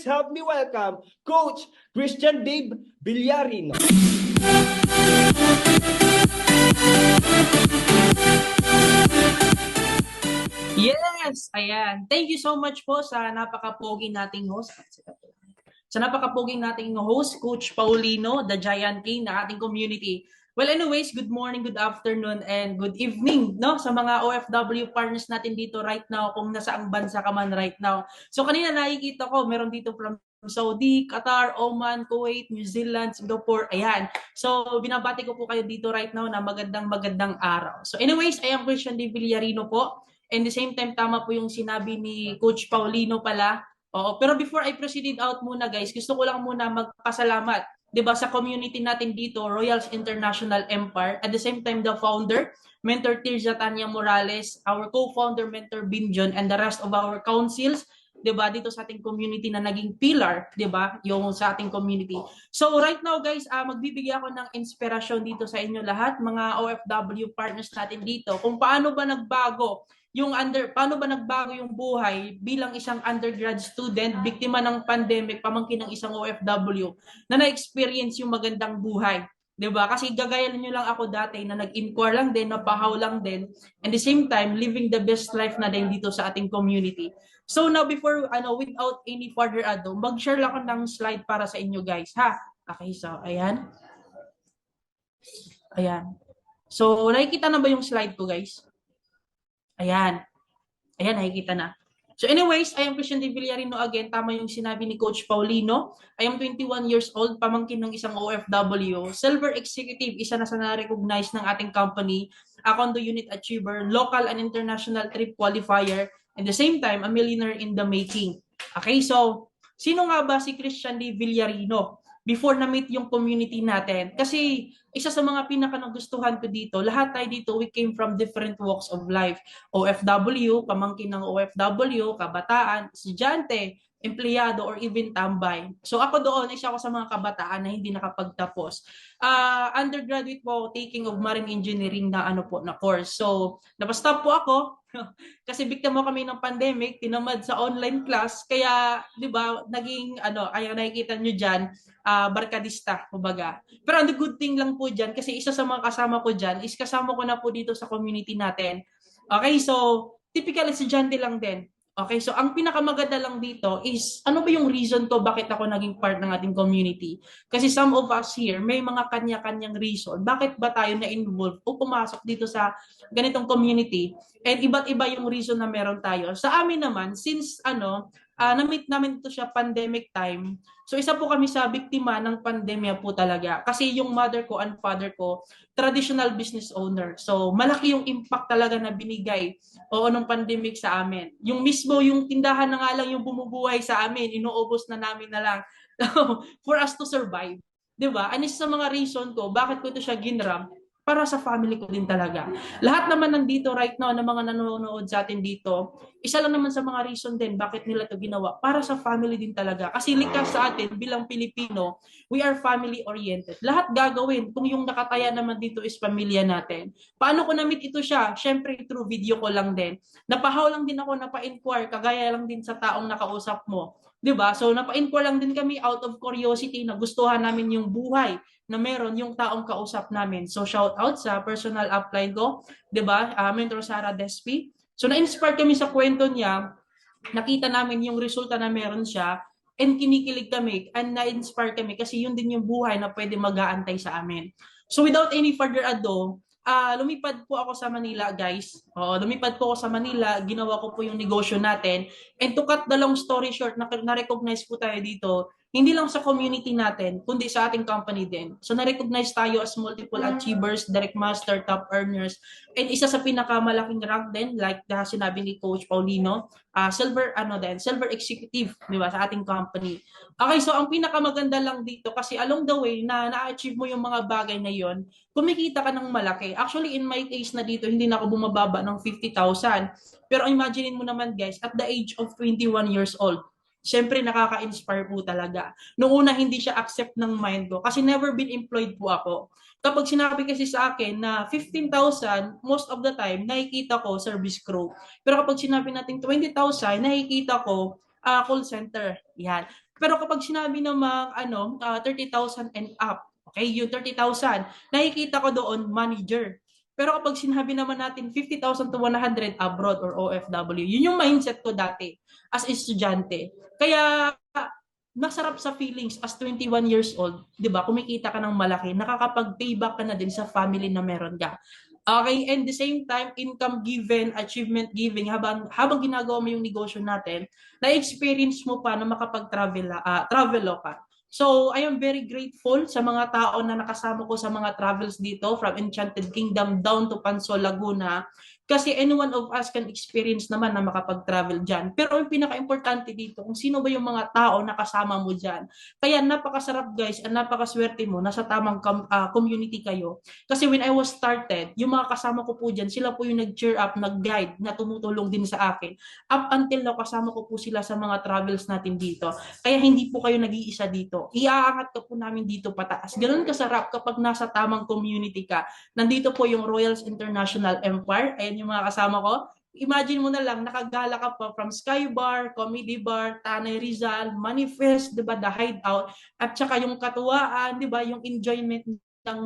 help me welcome Coach Christian Dave Villarino. Yes! Ayan. Thank you so much po sa napaka-pogi nating host. Sa napaka-pogi nating host, Coach Paulino, the Giant King na ating community. Well, anyways, good morning, good afternoon, and good evening, no? Sa mga OFW partners natin dito right now, kung nasaang bansa ka man right now. So kanina nakikita ko, meron dito from Saudi, Qatar, Oman, Kuwait, New Zealand, Singapore, ayan. So binabati ko po kayo dito right now na magandang araw. So anyways, I am Christian D. Villarino po. And the same time, tama po yung sinabi ni Coach Paulino pala. Oo, pero before I proceed out muna guys, gusto ko lang muna magpasalamat 'di ba sa community natin dito, Royals International Empire, at the same time the founder, Mentor Tirza Tanya Morales, our co-founder Mentor Binjon, and the rest of our councils, 'di ba, dito sa ating community na naging pillar, 'di ba, yung sa ating community. So right now guys, magbibigay ako ng inspirasyon dito sa inyo lahat, mga OFW partners natin dito, kung paano ba nagbago paano ba nagbago yung buhay bilang isang undergrad student, biktima ng pandemic, pamangkin ng isang OFW na na-experience yung magandang buhay. 'Di ba? Kasi gagaya niyo lang ako dati na nag-inquire lang din, napahaw lang din, and the same time living the best life na din dito sa ating community. So now before without any further ado, mag-share lang ako ng slide para sa inyo guys, ha? Okay, so ayan. Ayan. So nakikita na ba yung slide ko guys? Ayan. Ayan, nakikita na. So anyways, I am Christian De Villarino again. Tama yung sinabi ni Coach Paulino. I am 21 years old, pamangkin ng isang OFW. Silver Executive, isa na sa na-recognize ng ating company. Condo Unit Achiever, local and international trip qualifier. At the same time, a millionaire in the making. Okay, so sino nga ba si Christian De Villarino? Before na-meet yung community natin. Kasi isa sa mga pinaka-nagustuhan ko dito, lahat tayo dito, we came from different walks of life. OFW, pamangkin ng OFW, kabataan, estudyante, empleyado, or even tambay. So ako doon, isa ako sa mga kabataan na hindi nakapagtapos. Undergraduate po, taking of marine engineering na na course. So, napastop po ako kasi biktima kami ng pandemic, tinamad sa online class, kaya 'di ba, naging ay nakikita niyo diyan, barkadista kumbaga. Pero ang good thing lang po diyan kasi isa sa mga kasama ko diyan is kasama ko na po dito sa community natin. Okay, so typical estudyante lang din. Okay, so ang pinakamaganda lang dito is ano ba yung reason ko bakit ako naging part ng ating community? Kasi some of us here may mga kanya-kanyang reason bakit ba tayo na-involve o pumasok dito sa ganitong community, and iba't iba yung reason na meron tayo. Sa amin naman, since na-meet namin ito siya pandemic time, so isa po kami sa biktima ng pandemya po talaga. Kasi yung mother ko and father ko, traditional business owner. So malaki yung impact talaga na binigay nung pandemic sa amin. Yung mismo yung tindahan na nga lang yung bumubuhay sa amin, inuubos na namin na lang for us to survive. 'Di ba? Ano sa mga reason ko bakit ko ito siya ginram? Para sa family ko din talaga. Lahat naman nandito right now ng mga nanonood sa atin dito, isa lang naman sa mga reason din bakit nila ito ginawa, para sa family din talaga. Kasi likas sa atin bilang Pilipino, we are family oriented. Lahat gagawin kung yung nakataya naman dito is pamilya natin. Paano ko na-meet ito siya? Syempre through video ko lang din. Napahaw lang din ako, napa-inquire, kagaya lang din sa taong nakausap mo. 'Di ba? So napa-inquire lang din kami out of curiosity, na gustuhan namin yung buhay na meron yung taong kausap namin. So shout out sa personal upline ko, 'di ba? Mentor Sara Despi. So na-inspire kami sa kwento niya, nakita namin yung resulta na meron siya, and kinikilig kami and na-inspire kami kasi yun din yung buhay na pwede mag-aantay sa amin. So without any further ado, lumipad po ako sa Manila guys. Lumipad po ako sa Manila, ginawa ko po yung negosyo natin. And to cut the long story short, na-recognize po tayo dito, hindi lang sa community natin, kundi sa ating company din. So na-recognize tayo as multiple achievers, direct master, top earners, and isa sa pinakamalaking rank din, like sinabi ni Coach Paulino, silver executive, di ba, sa ating company. Okay, so ang pinakamaganda lang dito, kasi along the way na na-achieve mo yung mga bagay na yon, kumikita ka ng malaki. Actually, in my case na dito, hindi na ako bumababa ng 50,000. Pero imagine mo naman guys, at the age of 21 years old, syempre nakaka-inspire po talaga. Noong una hindi siya accept ng mind ko kasi never been employed po ako. Kapag sinabi kasi sa akin na 15,000, most of the time nakikita ko service crew. Pero kapag sinabi natin 20,000, nakikita ko call center. Yan. Pero kapag sinabi namang 30,000 and up, okay, yung 30,000, nakikita ko doon manager. Pero kapag sinabi naman natin 50,000 to 100 abroad or OFW, yun yung mindset ko dati as estudyante. Kaya masarap sa feelings as 21 years old, 'di ba? Kumikita ka ng malaki, nakakapag-payback ka na din sa family na meron ka. Okay, and the same time, income given, achievement giving, habang ginagawa mo yung negosyo natin, na-experience mo pa na travel ka. So, I am very grateful sa mga tao na nakasama ko sa mga travels dito from Enchanted Kingdom down to Pansol, Laguna. Kasi any one of us can experience naman na makapag-travel dyan. Pero yung pinaka-importante dito, kung sino ba yung mga tao na kasama mo dyan. Kaya napakasarap guys, at napakaswerte mo, nasa tamang community kayo. Kasi when I was started, yung mga kasama ko po dyan, sila po yung nag-cheer up, nag-guide, na tumutulong din sa akin. Up until now, kasama ko po sila sa mga travels natin dito. Kaya hindi po kayo nag-iisa dito. Iaangat ka po namin dito pataas. Ganun kasarap kapag nasa tamang community ka. Nandito po yung Royals International Empire. Ayan yung mga kasama ko. Imagine mo na lang, nakagala ka pa from Sky Bar, Comedy Bar, Tanay Rizal, Manifest, diba, The Hideout, at saka yung katuwaan, diba, yung enjoyment ng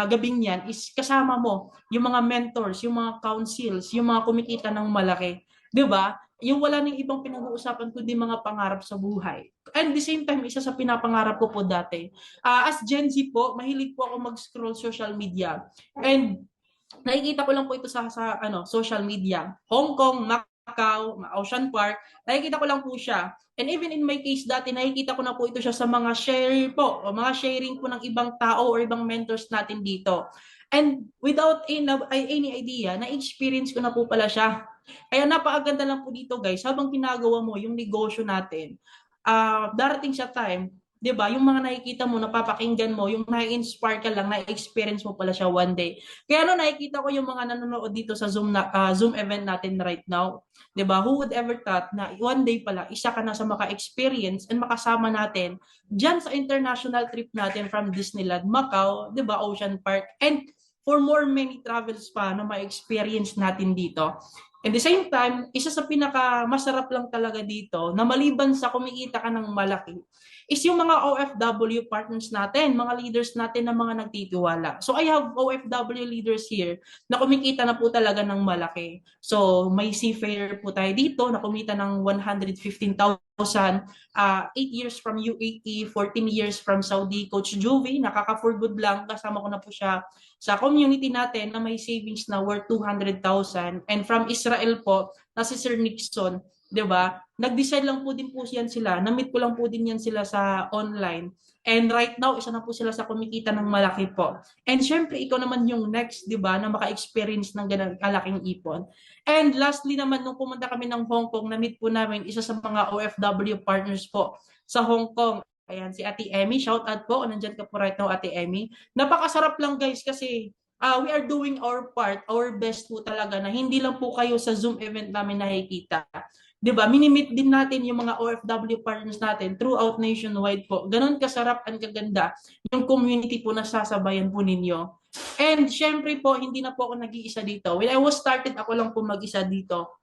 gabing yan is kasama mo yung mga mentors, yung mga councils, yung mga kumikita ng malaki. Diba? Yung wala nang ibang pinag-uusapan kundi mga pangarap sa buhay. And the same time, isa sa pinapangarap ko po dati. As Gen Z po, mahilig po ako mag-scroll social media. And nakikita ko lang po ito sa social media. Hong Kong, Macau, Ocean Park, nakikita ko lang po siya. And even in my case dati, nakikita ko na po ito siya sa mga share po, o mga sharing po ng ibang tao or ibang mentors natin dito. And without any idea, na-experience ko na po pala siya. Kaya napakaganda lang po dito guys, habang ginagawa mo yung negosyo natin, darating sa time, 'di ba? Yung mga nakikita mo, napapakinggan mo, yung na-inspire ka lang, na-experience mo pala siya one day. Kaya nakikita ko yung mga nanonood dito sa Zoom event natin right now, 'di ba? Who would ever thought na one day pala isa ka na sa maka-experience and makasama natin diyan sa international trip natin from Disneyland, Macau, 'di ba? Ocean Park, and for more many travels pa na ma-experience natin dito. At the same time, isa sa pinaka masarap lang talaga dito na maliban sa kumikita ka ng malaki is yung mga OFW partners natin, mga leaders natin na mga nagtitiwala. So I have OFW leaders here na kumikita na po talaga ng malaki. So may seafarer po tayo dito na kumita ng 115,000, 8 years from UAE, 14 years from Saudi. Coach Juvie, nakaka-for good lang, kasama ko na po siya sa community natin na may savings na worth 200,000. And from Israel po, na si Sir Nixon, 'di ba? Nag-decide lang po din po yan sila. Na-meet ko lang po din yan sila sa online. And right now, isa na po sila sa kumikita ng malaki po. And syempre, ikaw naman yung next, 'di ba, na maka-experience ng ganang kalaking ipon. And lastly naman, nung pumunta kami ng Hong Kong, na-meet po namin isa sa mga OFW partners po sa Hong Kong. Ayan, si Ate Emmy. Shout out po. Nandyan ka po right now, Ate Emmy. Napakasarap lang guys kasi we are doing our part, our best po talaga na hindi lang po kayo sa Zoom event namin nakikita. 'Di ba? Minimit din natin yung mga OFW partners natin throughout nationwide po. Ganon kasarap at kaganda yung community po na sasabayan po ninyo. And syempre po, hindi na po ako nag-iisa dito. When I was started, ako lang po mag-isa dito.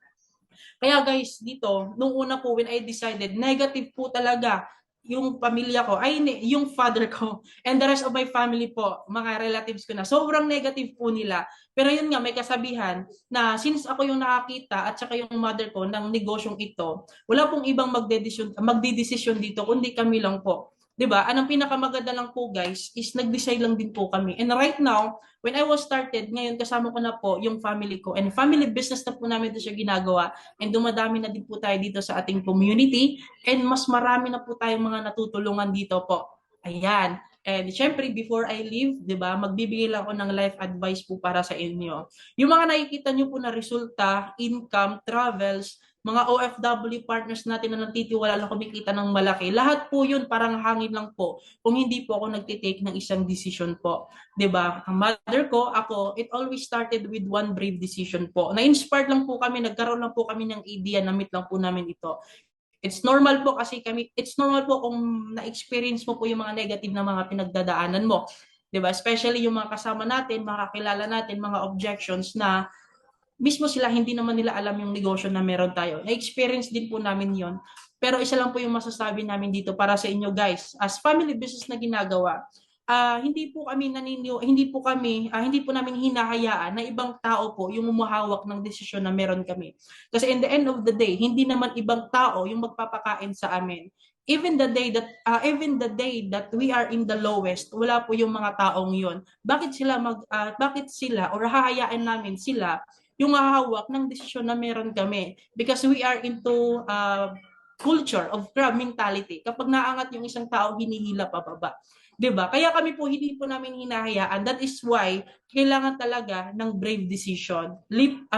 Kaya guys, dito, nung una po when I decided, negative po talaga yung pamilya ko, yung father ko, and the rest of my family po, mga relatives ko na. Sobrang negative po nila. Pero yun nga, may kasabihan na since ako yung nakakita at saka yung mother ko ng negosyong ito, wala pong ibang magdedesisyon dito, kundi kami lang po. 'Di ba? Anong pinakamaganda lang po guys is nag-decide lang din po kami. And right now, when I was started, ngayon kasama ko na po yung family ko. And family business na po namin ito siya ginagawa. And dumadami na din po tayo dito sa ating community. And mas marami na po tayong mga natutulungan dito po. Ayan. And syempre, before I leave, 'di ba, magbibigay lang ako ng life advice po para sa inyo. Yung mga nakikita nyo po na resulta, income, travels, mga OFW partners natin na nagtitiwala na kumikita ng malaki, lahat po yun parang hangin lang po kung hindi po ako nagtitake ng isang decision po. 'Di ba? Ang mother ko, ako, it always started with one brave decision po. Na-inspired lang po kami, nagkaroon lang po kami ng idea, na-meet lang po namin ito. It's normal po kung na-experience mo po yung mga negative na mga pinagdadaanan mo. 'Di ba? Especially yung mga kasama natin, mga kakilala natin, mga objections na mismo sila hindi naman nila alam yung negosyo na meron tayo. Na-experience din po namin yon. Pero isa lang po yung masasabi namin dito para sa inyo guys. As family business na ginagawa, hindi po namin hinahayaan na ibang tao po yung umahawak ng desisyon na meron kami. Kasi in the end of the day, hindi naman ibang tao yung magpapakain sa amin. Even the day that we are in the lowest, wala po yung mga taong yon. Bakit sila or hahayaan namin sila yung hahawak ng desisyon na meron kami? Because we are into culture of crab mentality. Kapag naangat yung isang tao, hinihila pababa. 'Di ba? Kaya kami po hindi po namin hinahayaan. That is why kailangan talaga ng brave decision. Leap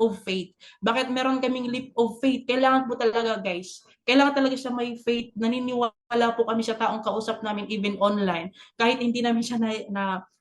of faith. Bakit meron kaming leap of faith? Kailangan po talaga, guys. Kailangan talaga siya may faith. Naniniwala po kami sa taong kausap namin even online. Kahit hindi namin siya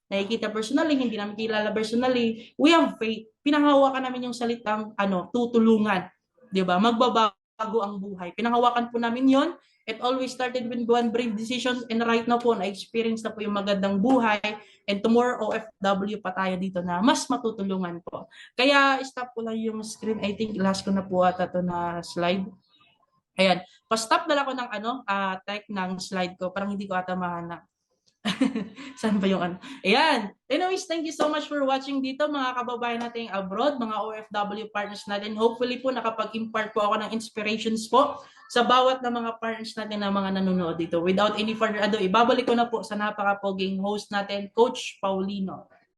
nakikita personally, hindi namin kilala personally. We have faith. Pinanghawakan namin yung salitang tutulungan. 'Di ba? Magbabago ang buhay. Pinanghawakan po namin 'yon. It always started with one brave decision, and right now po, na-experience na po yung magandang buhay, and tomorrow OFW pa tayo dito na mas matutulungan po. Kaya stop ko lang yung screen. I think last ko na po ata ito na slide. Ayan. Pa-stop na lang ako ng type ng slide ko. Parang hindi ko ata mahanap. Saan ba yung Ayan. Anyways, thank you so much for watching dito mga kababayan nating abroad, mga OFW partners natin. Hopefully po nakapag-impart po ako ng inspirations po sa bawat na mga partners natin na mga nanonood dito. Without any further ado, ibabalik ko na po sa napaka-poging host natin, Coach Paulino.